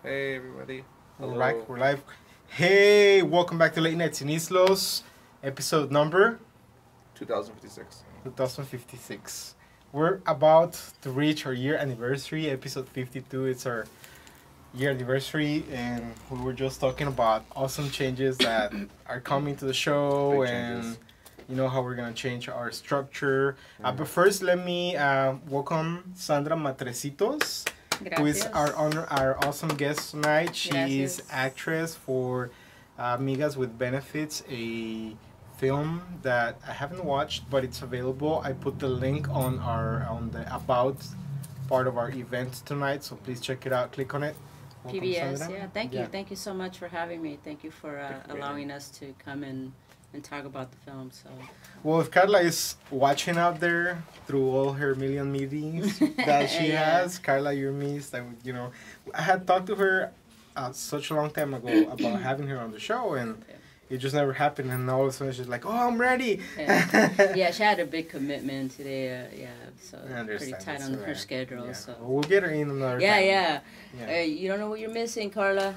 Hey everybody. We're Hello. live. We're live. Hey, welcome back to Late Nights in Islos, episode number 2056. 2056. We're about to reach our year anniversary, episode 52. It's our year anniversary, and we were just talking about awesome changes that are coming to the show Big and changes. you know how we're gonna change our structure. But first, let me welcome Sandra Matrecitos, who is our awesome guest tonight. She is Gracias. actress for Amigas with Benefits, a film that I haven't watched, but it's available. I put the link on the about part of our event tonight, so please check it out. Click on it. Welcome, PBS, Sandra. yeah. Thank you so much for having me. Thank you for allowing us to come and talk about the film. So Well, if Carla is watching out there through all her million meetings that she Yeah. has, Carla, you're missed. I had talked to her such a long time ago about having her on the show, and it just never happened. And all of a sudden, she's like, "Oh, I'm ready." yeah, she had a big commitment today. So I understand. pretty tight That's on all her right. schedule. Yeah. So Well, we'll get her in another yeah, time. yeah. Yeah. You don't know what you're missing, Carla.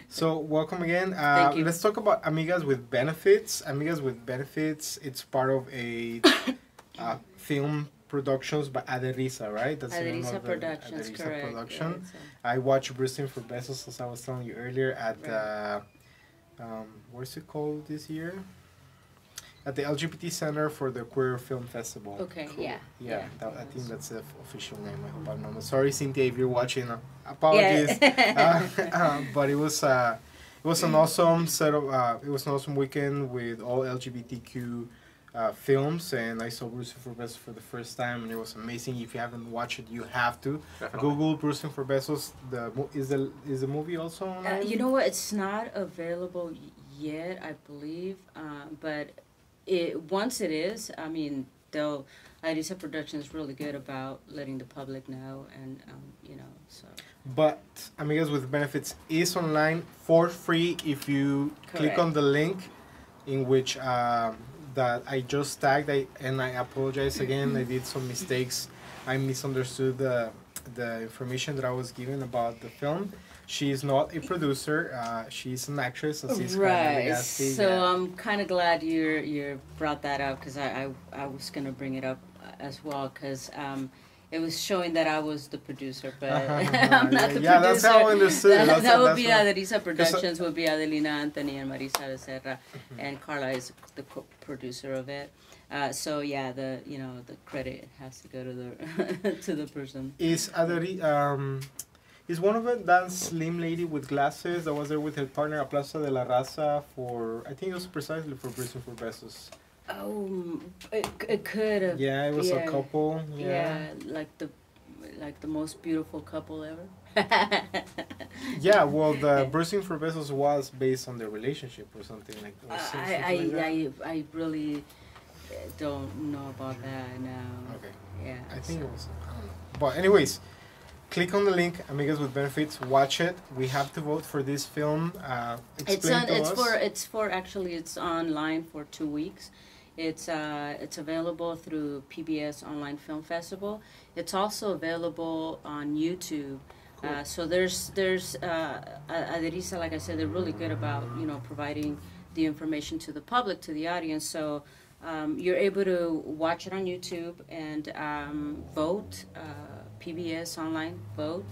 So, welcome again. Thank you. Let's talk about Amigas with Benefits. Amigas with Benefits, it's part of a film productions by Aderisa, right? That's the name Aderisa of the Productions, Aderisa correct. production. Yeah, so- I watched Bursting for Bezos, as I was telling you earlier, at what's it called this year? At the LGBT Center for the Queer Film Festival. Okay, yeah. Yeah, I yeah. think that's the official name. I hope I'm not. Sorry, Cynthia, if you're watching. Apologies. But it was an awesome set of. It was an awesome weekend with all LGBTQ films, and I saw Bruce for Bezos for the first time, and it was amazing. If you haven't watched it, you have to. Definitely. Google Bruce for Bezos. Is the movie also online? You know what? It's not available yet, I believe. But once it is, I mean, Arisa Production is really good about letting the public know, and so. But Amigas with Benefits is online for free if you click Correct. on the link in which that I just tagged. And I apologize again. I did some mistakes. I misunderstood the information that I was given about the film. She is not a producer. She's an actress. Right. So I'm kind of glad you brought that up, because I was gonna bring it up as well, because it was showing that I was the producer, but I'm not the producer. Yeah, that's how I understood it. That would be Aderisa Productions, would be Adelina Anthony and Marisa Becerra, and Carla is the producer of it. So yeah, the credit has to go to the to the person. Is one of it that slim lady with glasses that was there with her partner at Plaza de la Raza for, I think it was precisely for Prison for Besos. Oh, it could have. Yeah, it was a Yeah. couple. Yeah, like the most beautiful couple ever. Yeah, well, the Bursting for Besos was based on their relationship or something like that. I really don't know about that now. Okay. Yeah. I think it was. I don't know. But anyways, click on the link, Amigas with Benefits. Watch it. We have to vote for this film. Explain to us. It's online for 2 weeks. It's available through PBS Online Film Festival. It's also available on YouTube. Cool. So there's Aderisa, like I said, they're really good about providing the information to the public, to the audience. So you're able to watch it on YouTube and vote. PBS online vote,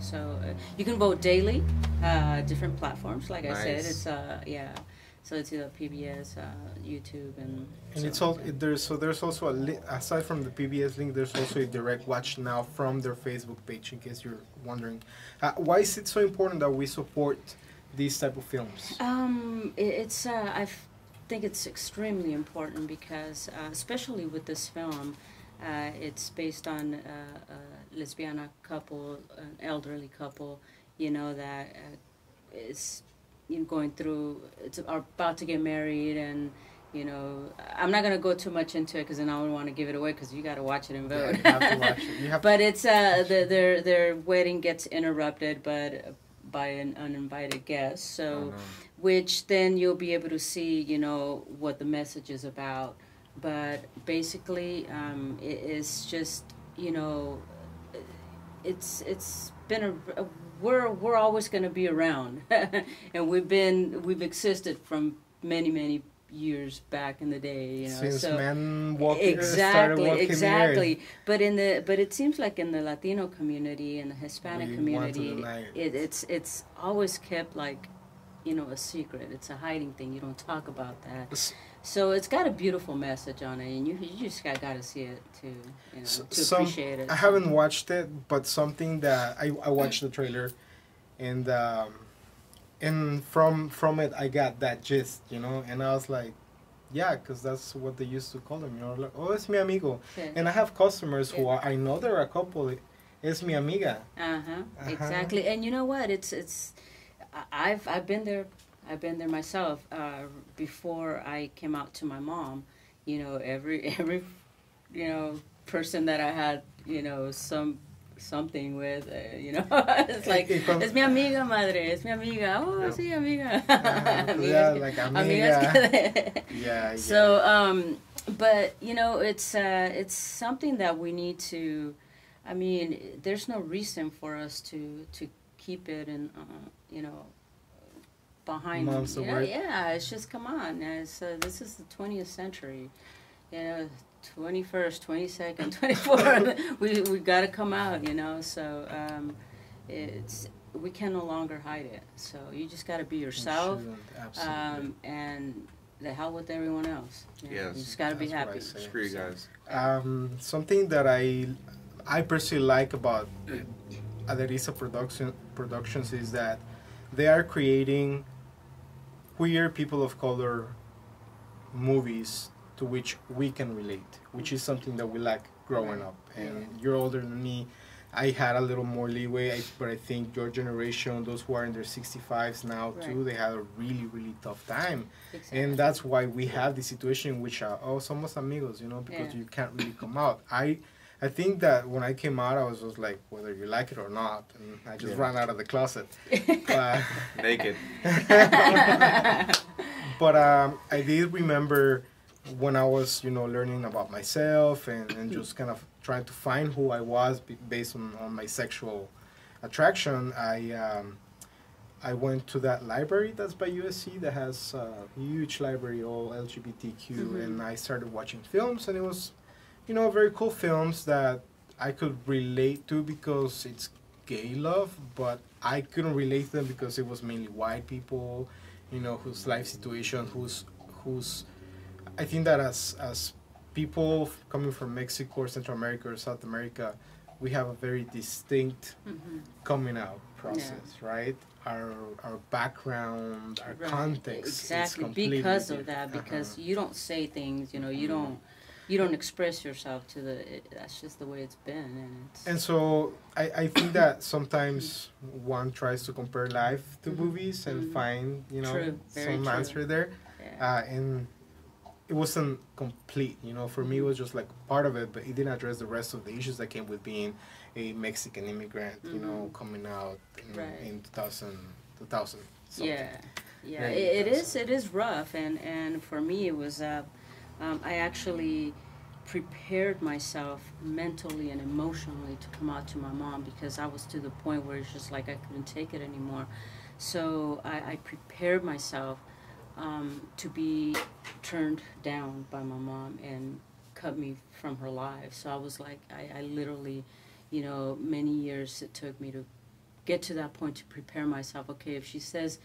so you can vote daily, different platforms. Like I said, Nice. it's so it's either PBS, YouTube, and It's all there's also aside from the PBS link, there's also a direct watch now from their Facebook page, in case you're wondering. Why is it so important that we support these type of films? I think it's extremely important because especially with this film, it's based on a lesbiana couple, an elderly couple, that is going through, are about to get married, and I'm not gonna go too much into it because then I don't want to give it away, because you got to watch it and vote. Yeah, you have to watch it. But it's their wedding gets interrupted, but by an uninvited guest. So, which then you'll be able to see, what the message is about. But basically, it is just, it's been we're always going to be around, and we've existed from many years back in the day, you know. Since so men started exactly, walking exactly. the But it seems like in the Latino community and the Hispanic We want to community, deny it. it's always kept like, you know, a secret. It's a hiding thing. You don't talk about that. So it's got a beautiful message on it, and you just got to see it to, you know, to appreciate it. I haven't watched it, but something that I watched the trailer, and from it I got that gist, you know, and I was like, yeah, because that's what they used to call them, you know, like, oh, es mi amigo. Yeah. And I have customers who are, I know they're a couple, es mi amiga. Exactly. And you know what? It's I've been there. I've been there myself. Before I came out to my mom, you know, every you know, person that I had, you know, something with, you know, it's like, es mi amiga, madre, es mi amiga, oh, Yeah. sí, amiga. Yeah, like amiga. Yeah. So, but, you know, it's something that we need to, I mean, there's no reason for us to keep it in, you know, behind, Months of you know, work. yeah, it's just, come on, this is the 20th century, you know, 21st, 22nd, 24th, we got to come out, you know. So we can no longer hide it. So you just got to be yourself, Absolutely. and the hell with everyone else. You know? Yes. You just got to be That's what I happy. say. Screw you guys. Something that I personally like about Aderisa Productions is that they are creating queer people of color movies to which we can relate, which is something that we like growing up. And you're older than me. I had a little more leeway, but I think your generation, those who are in their 65s now too, they had a really tough time. Exactly. And that's why we have the situation in which, somos amigos, you know, because you can't really come out. I think that when I came out, I was just like, whether you like it or not, and I just ran out of the closet. But, Naked. but I did remember when I was, you know, learning about myself and just kind of trying to find who I was based on my sexual attraction, I went to that library that's by USC that has a huge library, all LGBTQ, and I started watching films, and it was, you know, very cool films that I could relate to because it's gay love, but I couldn't relate to them because it was mainly white people, you know, whose life situation, whose I think that as people coming from Mexico or Central America or South America, we have a very distinct coming out process, right? Our background, our context, exactly, is because different. of that, because you don't say things, you know, you don't express yourself to that's just the way it's been, and so I think that sometimes one tries to compare life to movies and find, you know, some answer there, and it wasn't complete, you know. For me, it was just like part of it, but it didn't address the rest of the issues that came with being a Mexican immigrant, you know, coming out in 2000 something. Yeah, it is rough, and for me it was I actually prepared myself mentally and emotionally to come out to my mom, because I was to the point where it's just like I couldn't take it anymore. So I prepared myself to be turned down by my mom and cut me from her life. So I was like, I literally, you know, many years it took me to get to that point to prepare myself. Okay, if she says,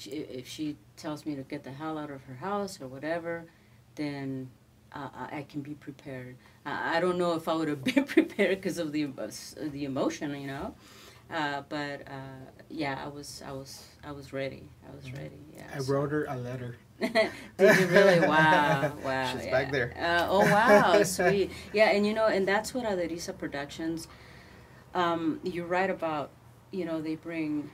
if she tells me to get the hell out of her house or whatever, then I can be prepared. I don't know if I would have been prepared because of the emotion, you know. But yeah, I was ready. I was ready. Yeah. I wrote her a letter. Did you really? Wow. She's back there. Oh wow, sweet. Yeah, and you know, and that's what Aderisa Productions. You're right about, you know, they bring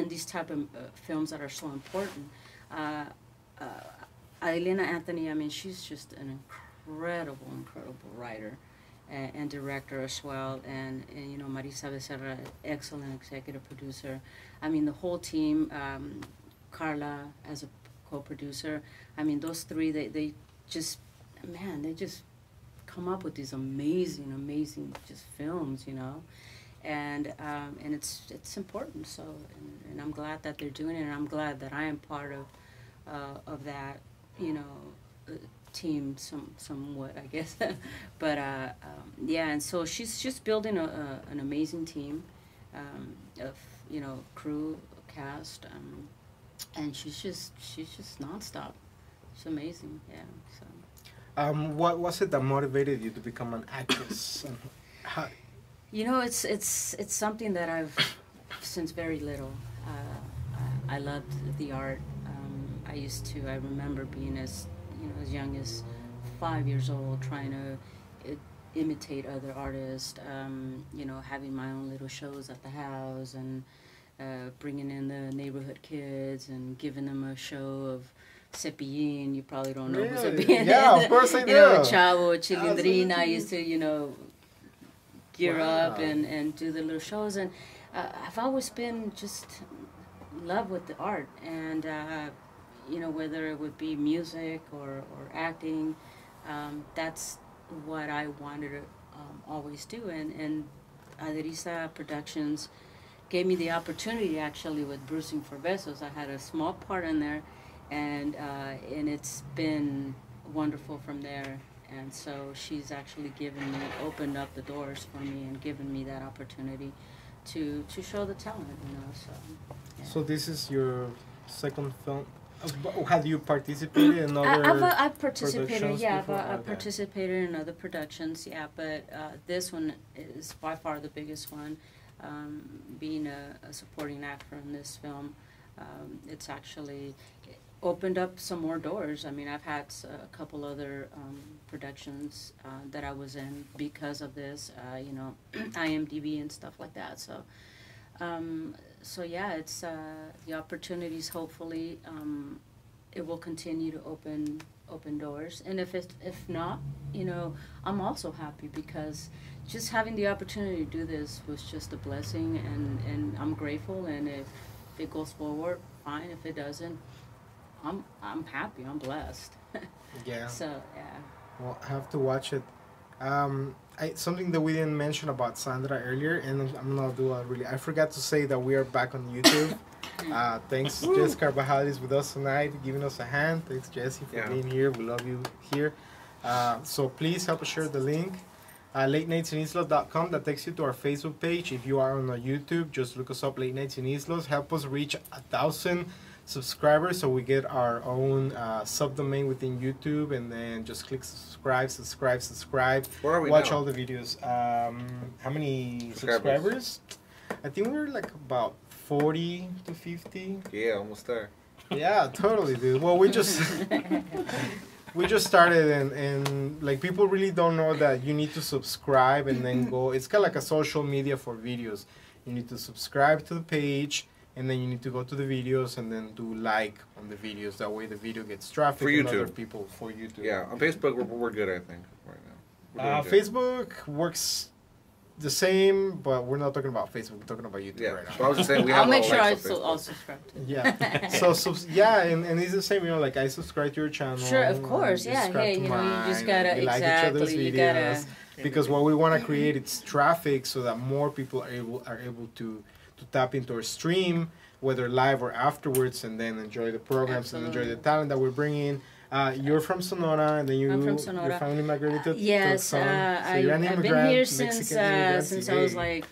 these type of films that are so important. Elena Anthony, I mean, she's just an incredible writer and director as well, and you know, Marisa Becerra, excellent executive producer. I mean, the whole team, Carla as a co-producer. I mean, those three, they just, man, they just come up with these amazing just films, you know. and it's important. So and I'm glad that they're doing it, and I'm glad that I am part of that, team somewhat, I guess. But yeah, and so she's just building an amazing team of crew, cast, and she's just nonstop. It's amazing, yeah. So. What was it that motivated you to become an actress? And how? It's something that I've since very little. I loved the art. I remember being as young as 5 years old, trying to imitate other artists. Having my own little shows at the house and bringing in the neighborhood kids and giving them a show of Cepillín. You probably don't know who Cepillín is. Yeah, of course I do. Chavo, Chilindrina. I used to, gear up and do the little shows. And I've always been just in love with the art. And, whether it would be music or acting, that's what I wanted to always do. And Adrisa Productions gave me the opportunity, actually, with Bruising for Besos. I had a small part in there, and it's been wonderful from there. And so she's actually opened up the doors for me and given me that opportunity to show the talent, so. Yeah. So this is your second film. Have you participated in other I've participated, before? I've participated in other productions, but this one is by far the biggest one. Being a supporting actor in this film, it's actually opened up some more doors. I mean, I've had a couple other productions that I was in because of this, IMDb and stuff like that. So, yeah, it's the opportunities. Hopefully, it will continue to open doors. And if not, I'm also happy, because just having the opportunity to do this was just a blessing, and I'm grateful. And if it goes forward, fine. If it doesn't, I'm happy. I'm blessed. Yeah. So yeah. Well, I have to watch it. Something that we didn't mention about Sandra earlier, and I'm not doing really. I forgot to say that we are back on YouTube. Thanks, Jess Carvajal is with us tonight, giving us a hand. Thanks, Jesse, for being here. We love you here. So please help us share the link. LateNightsInIslos.com, that takes you to our Facebook page. If you are on our YouTube, just look us up, Late Nights in Islos. Help us reach 1,000 subscribers so we get our own subdomain within YouTube, and then just click subscribe. Where are we Watch now? all the videos. How many subscribers? I think we're like about 40 to 50. Yeah, almost there. Yeah, totally, dude. Well, we just started, and like, people really don't know that you need to subscribe and then go. It's kind of like a social media for videos. You need to subscribe to the page, and then you need to go to the videos and then do like on the videos. That way the video gets traffic for and YouTube. other people for YouTube. Yeah, on Facebook we're good, I think, right now. Facebook works the same, but we're not talking about Facebook. We're talking about YouTube right now. So I was just saying we have I'll make sure I'll subscribe to it. Yeah. And it's the same. Like, I subscribe to your channel. Sure, of course. Yeah. Hey, you just gotta like each other's you videos, gotta. because what we want to create is traffic so that more people are able to tap into our stream, whether live or afterwards, and then enjoy the programs and enjoy the talent that we're bringing. You're from Sonora, and then I'm from Sonora. Your family migrated to Yes, so you're an I've been immigrant, here Mexican since I was like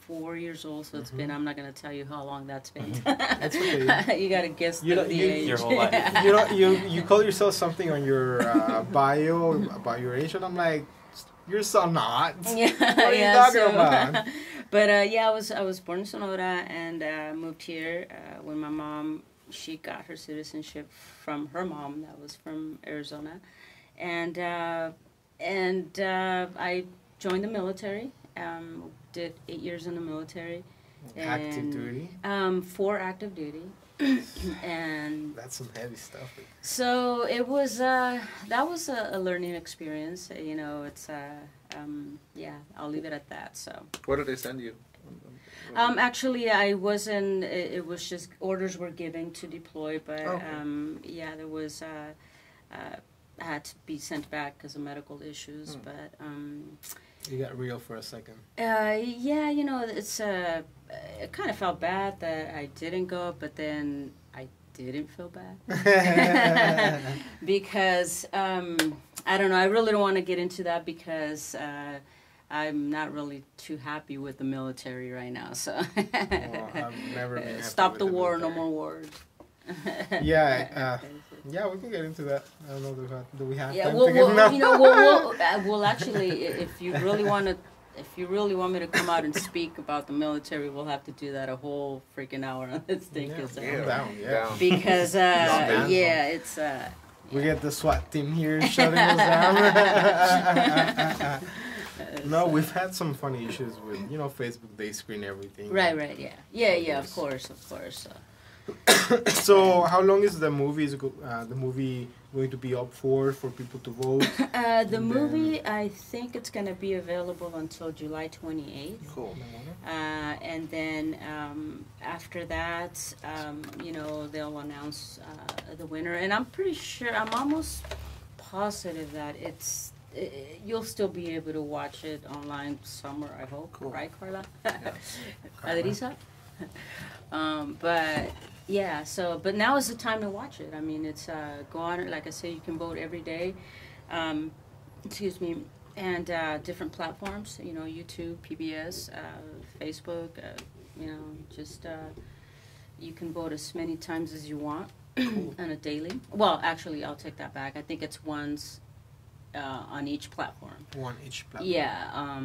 4 years old. So it's been. I'm not gonna tell you how long that's been. That's okay. You gotta guess the age. Your whole life. You call yourself something on your bio about your age, and I'm like, you're so not. Yeah, what are you talking about? But I was born in Sonora, and moved here when my mom. She got her citizenship from her mom, that was from Arizona, and I joined the military. Did 8 years in the military. Active duty. 4 active duty, and that's some heavy stuff. So it was that was a learning experience. It's I'll leave it at that. So. Where did they send you? Actually, I wasn't. It was just orders were given to deploy, but there was. I had to be sent back because of medical issues, but You got real for a second. Yeah, you know, it's it kind of felt bad that I didn't go, but then I didn't feel bad because I don't know. I really don't want to get into that because I'm not really too happy with the military right now. So I've never been happy stop with the war, military. no more wars. Yeah, yeah, we can get into that. I don't know. Do we have Yeah, time well, to get now? you know, we'll actually, if you really want me to come out and speak about the military, we'll have to do that a whole freaking hour on this thing. Yeah, Cause, I'm down. Yeah. Down. because down. yeah, it's We get the SWAT team here shutting us down. No, we've had some funny issues with, you know, Facebook. They screen everything. right, yeah, of course. So, how long is the movie? The movie going to be up for people to vote? The movie, I think it's going to be available until July 28th. Cool. And then after that, you know, they'll announce the winner. And I'm pretty sure, I'm almost positive that you'll still be able to watch it online somewhere, I hope. Cool. Right, Carla? Yeah. Aderisa? But yeah, but now is the time to watch it. I mean, it's go on, like I say, you can vote every day. Excuse me, and different platforms. You know, YouTube, PBS, Facebook. You know, just you can vote as many times as you want on a daily. Well, actually, I'll take that back. I think it's once on each platform. One each platform. Yeah,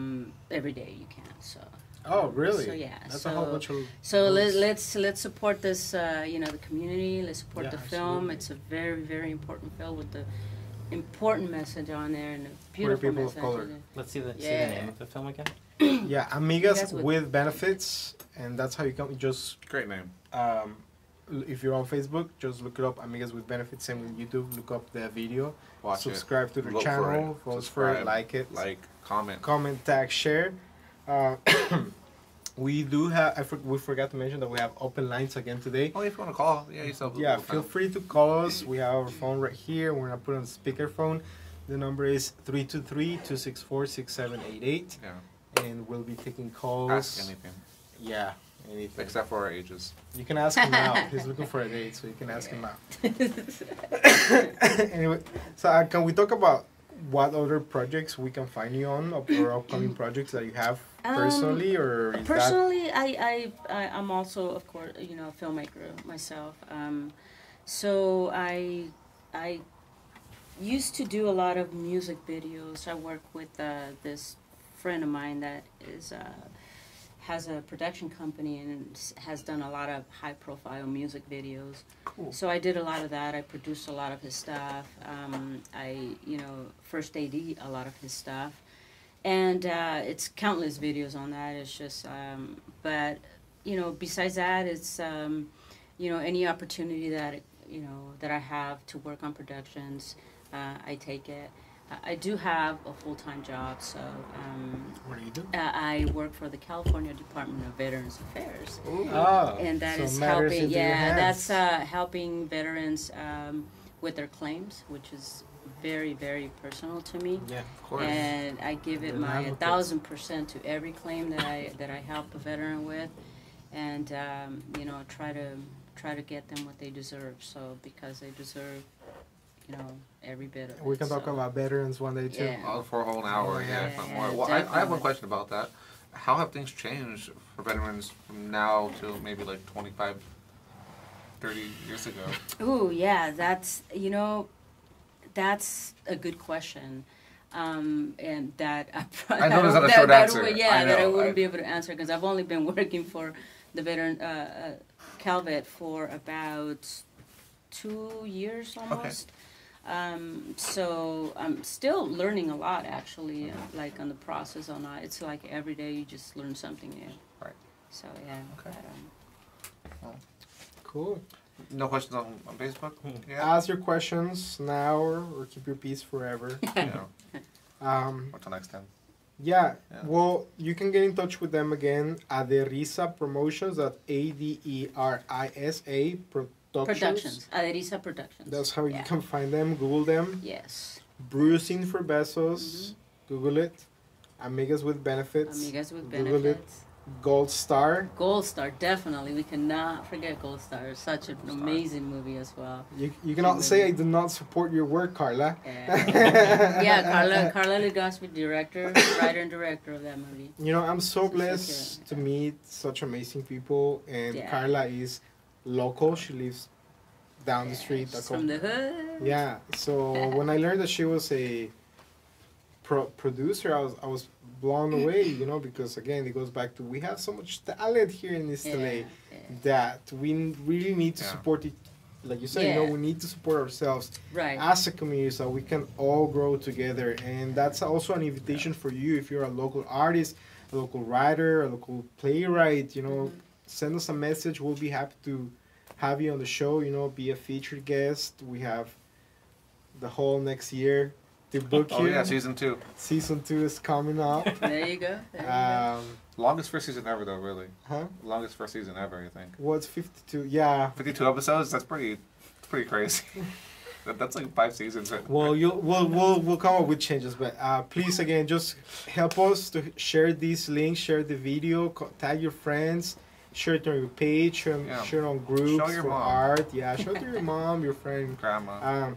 every day you can. So. Oh, really? So yeah, That's a whole bunch of. So let's support this, you know, the community. Let's support the film. Absolutely. It's a very, very important film with the important message on there and a beautiful people of message. color. Let's see the Yeah. name of the film again. Yeah, Amigas Amigas with benefits, and that's how you come. Just Great name. if you're on Facebook, just look it up. Amigas with benefits, and with YouTube, look up the video. Watch subscribe to the Vote for channel, it. vote for it, Subscribe, like it, Like, comment. comment, tag, share. We do have. We forgot to mention that we have open lines again today. Oh, if you want to call, yourself. Yeah, feel free to call us. We have our phone right here. We're gonna put it on speakerphone. The number is 323-264-6788, Yeah. and we'll be taking calls. Ask anything. Yeah, anything. Except for our ages. You can ask him out. He's looking for a date, so you can ask him out. Anyway, so can we talk about what other projects we can find you on, or upcoming projects that you have personally, or is Personally, I'm also, of course, you know, a filmmaker myself. So I used to do a lot of music videos. I work with this friend of mine that has a production company and has done a lot of high-profile music videos. Cool. So I did a lot of that. I produced a lot of his stuff. I, you know, first AD a lot of his stuff. And it's countless videos on that. It's just, but, you know, besides that, it's, you know, any opportunity that, you know, that I have to work on productions, I take it. I do have a full-time job, so what do you do? I work for the California Department of Veterans Affairs. Oh, And that so is matters helping, into your that's hands. helping veterans with their claims, which is very, very personal to me. Yeah, Of course. And I give it They're my advocates. 1,000% to every claim that I help a veteran with, and you know, try to get them what they deserve. So because they deserve, you know, every bit of it. we can talk so. about veterans one day too. Yeah. Oh, for a whole hour, Yeah, if not yeah, more. Well, I have definitely. one question about that. How have things changed for veterans from now to maybe like 25, 30 years ago? Ooh, yeah, that's, you know, that's a good question. And that I know there's not a short answer. I that I know, wouldn't be able to answer because I've only been working for the veteran Calvet for about 2 years almost. So I'm still learning a lot actually, like on the process on that. It's like every day you just learn something new. Right. So yeah. Okay. But, Cool. No questions on Facebook? Yeah. Ask your questions now or keep your peace forever. Yeah. Until next time. Yeah, Yeah. well, you can get in touch with them again at Aderisa Promotions, at ADERISA Productions. Aderisa Productions. That's how you Yeah. can find them. Google them. Yes. Bruising for Besos. Google it. Amigas with Benefits. Amigas with Google it. Benefits. Gold Star. Gold Star, definitely. We cannot forget Gold Star. It's such an Star. amazing movie as well. You cannot say I do not support your work, Carla. Yeah, Carla Legospi, writer and director of that movie. You know, I'm so So blessed to meet such amazing people, and Yeah. Carla is local. She lives down the street. She's from the hood. Yeah. So when I learned that she was a producer, I was blown away. You know, because again, it goes back to we have so much talent here in East LA that we really need to support it. Like you said, you know, we need to support ourselves as a community so we can all grow together. And that's also an invitation for you if you're a local artist, a local writer, a local playwright. You know, send us a message. We'll be happy to have you on the show. You know, be a featured guest. We have the whole next year to book you. Oh yeah, season 2. Season 2 is coming up. There you go. There you go. Longest first season ever, though, really. Huh? Longest first season ever, I think. What's 52? Yeah. 52 episodes. That's pretty crazy. That's like 5 seasons. Well, we'll come up with changes, but please again, just help us to share these links, share the video, tag your friends, share it on your page, share it on groups Show your for mom. art. Yeah, show it to your mom, your friend, grandma,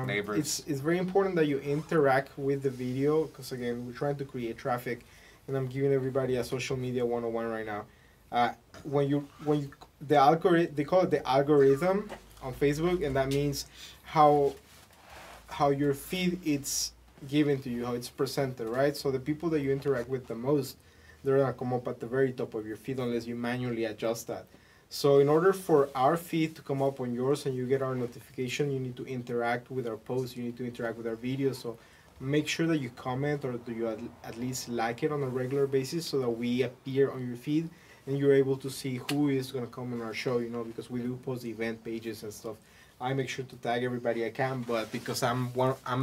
neighbors. It's very important that you interact with the video because again, we're trying to create traffic, and I'm giving everybody a social media 101 right now. When you the algorithm, they call it the algorithm on Facebook, and that means how your feed it's given to you, how it's presented, right? So the people that you interact with the most, they're gonna come up at the very top of your feed unless you manually adjust that. So in order for our feed to come up on yours and you get our notification, you need to interact with our posts, you need to interact with our videos. So make sure that you comment or do you at least like it on a regular basis so that we appear on your feed and you're able to see who is going to come on our show, you know, because we do post event pages and stuff. I make sure to tag everybody I can, but because I'm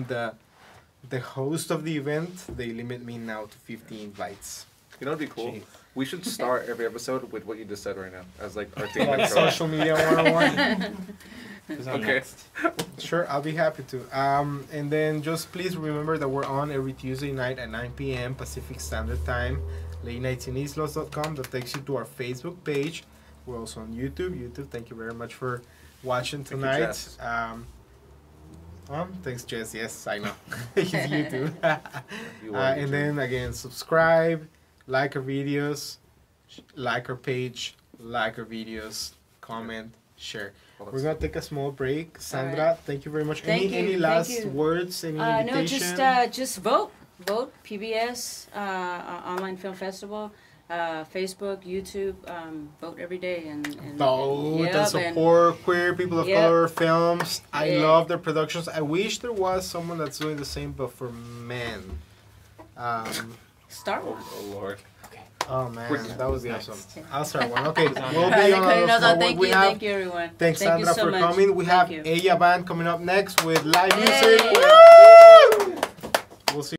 the host of the event, they limit me now to 50 invites. You know what'd be cool? Jeez. We should start every episode with what you just said right now as like our theme Like intro. social media 101. Okay. Sure, I'll be happy to. And then just please remember that we're on every Tuesday night at 9 p.m. Pacific Standard Time. LateNightsInEastLos.com. That takes you to our Facebook page. We're also on YouTube. Thank you very much for watching tonight. Jess. Thanks, Jess. Yes, I know. He's YouTube. You are And YouTube. then again, subscribe, like our videos, like our page, like our videos, comment, share. We're gonna take a small break. Sandra, thank you very much. Thank Any you, last thank you. words? Any invitation? No, just vote. Vote PBS Online Film Festival, Facebook, YouTube. Vote every day and Vote yep, and support queer people of color films. I Yeah. love their productions. I wish there was someone that's doing the same, but for men. Start one. Oh Lord. Oh man, Where's- that would be Next. awesome. I'll start one. Okay, we'll All be right, on Karina, our thank we you, have, thank you, everyone. Thanks, Thank Sandra, you so for much. coming. We Thank have you. Aya Band coming up next with live Yay. music. Woo! We'll see.